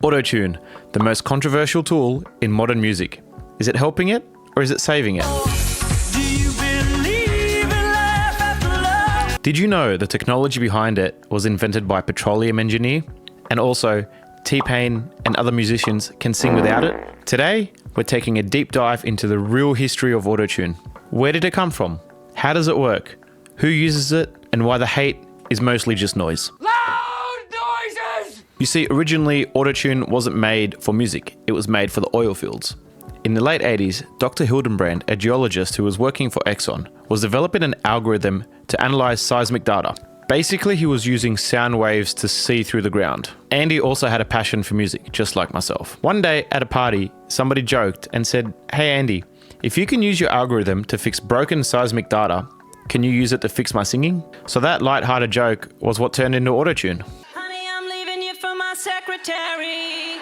Autotune, the most controversial tool in modern music. Is it helping it or is it saving it? Did you know the technology behind it was invented by a petroleum engineer? And also, T-Pain and other musicians can sing without it? Today, we're taking a deep dive into the real history of Autotune. Where did it come from? How does it work? Who uses it? And why the hate is mostly just noise. You see, originally, Autotune wasn't made for music. It was made for the oil fields. In the late 80s, Dr. Hildenbrand, a geologist who was working for Exxon, was developing an algorithm to analyze seismic data. Basically, he was using sound waves to see through the ground. Andy also had a passion for music, just like myself. One day at a party, somebody joked and said, "Hey Andy, if you can use your algorithm to fix broken seismic data, can you use it to fix my singing?" So that light-hearted joke was what turned into Autotune. Secretary.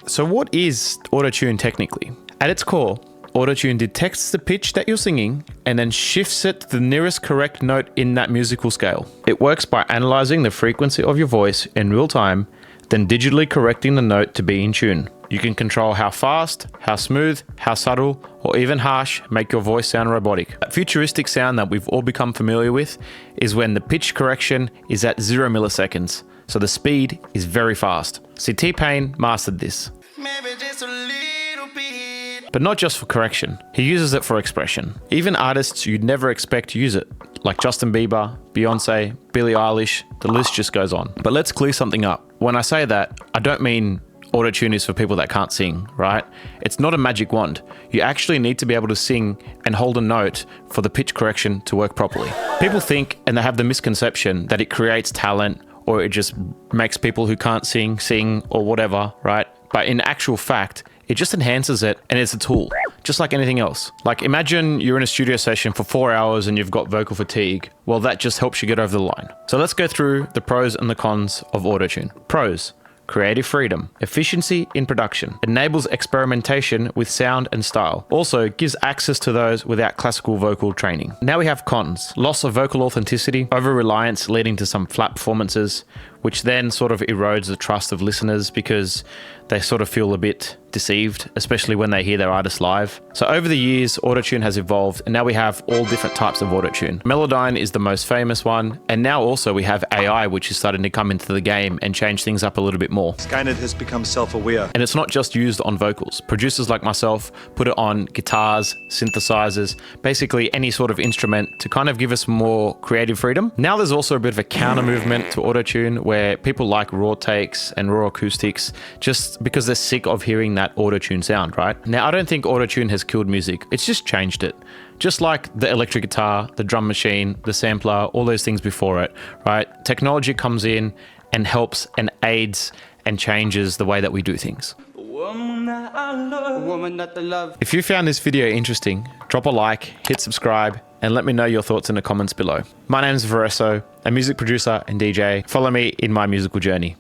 So what is Autotune technically? At its core, Autotune detects the pitch that you're singing and then shifts it to the nearest correct note in that musical scale. It works by analyzing the frequency of your voice in real time, then digitally correcting the note to be in tune. You can control how fast, how smooth, how subtle, or even harsh make your voice sound robotic. That futuristic sound that we've all become familiar with is when the pitch correction is at 0 milliseconds. So the speed is very fast. See, T-Pain mastered this. Maybe just a little bit. But not just for correction. He uses it for expression. Even artists you'd never expect to use it, like Justin Bieber, Beyonce, Billie Eilish, the list just goes on. But let's clear something up. When I say that, I don't mean Autotune is for people that can't sing, right? It's not a magic wand. You actually need to be able to sing and hold a note for the pitch correction to work properly. People think, and they have the misconception, that it creates talent or it just makes people who can't sing or whatever, right? But in actual fact, it just enhances it and it's a tool, just like anything else. Like imagine you're in a studio session for 4 hours and you've got vocal fatigue. Well, that just helps you get over the line. So let's go through the pros and the cons of Autotune. Pros: creative freedom, efficiency in production, enables experimentation with sound and style, also gives access to those without classical vocal training. Now we have cons: loss of vocal authenticity, over-reliance leading to some flat performances, which then sort of erodes the trust of listeners because they sort of feel a bit deceived, especially when they hear their artist live. So over the years, Autotune has evolved and now we have all different types of Autotune. Melodyne is the most famous one, and now also we have AI, which is starting to come into the game and change things up a little bit more. Skynet has become self-aware. And it's not just used on vocals. Producers like myself put it on guitars, synthesizers, basically any sort of instrument to kind of give us more creative freedom. Now there's also a bit of a counter movement to Autotune where people like raw takes and raw acoustics just because they're sick of hearing that Autotune sound, right? Now, I don't think Autotune has killed music. It's just changed it. Just like the electric guitar, the drum machine, the sampler, all those things before it, right? Technology comes in and helps and aids and changes the way that we do things. If you found this video interesting, drop a like, hit subscribe, and let me know your thoughts in the comments below. My name is Vareso, a music producer and DJ. Follow me in my musical journey.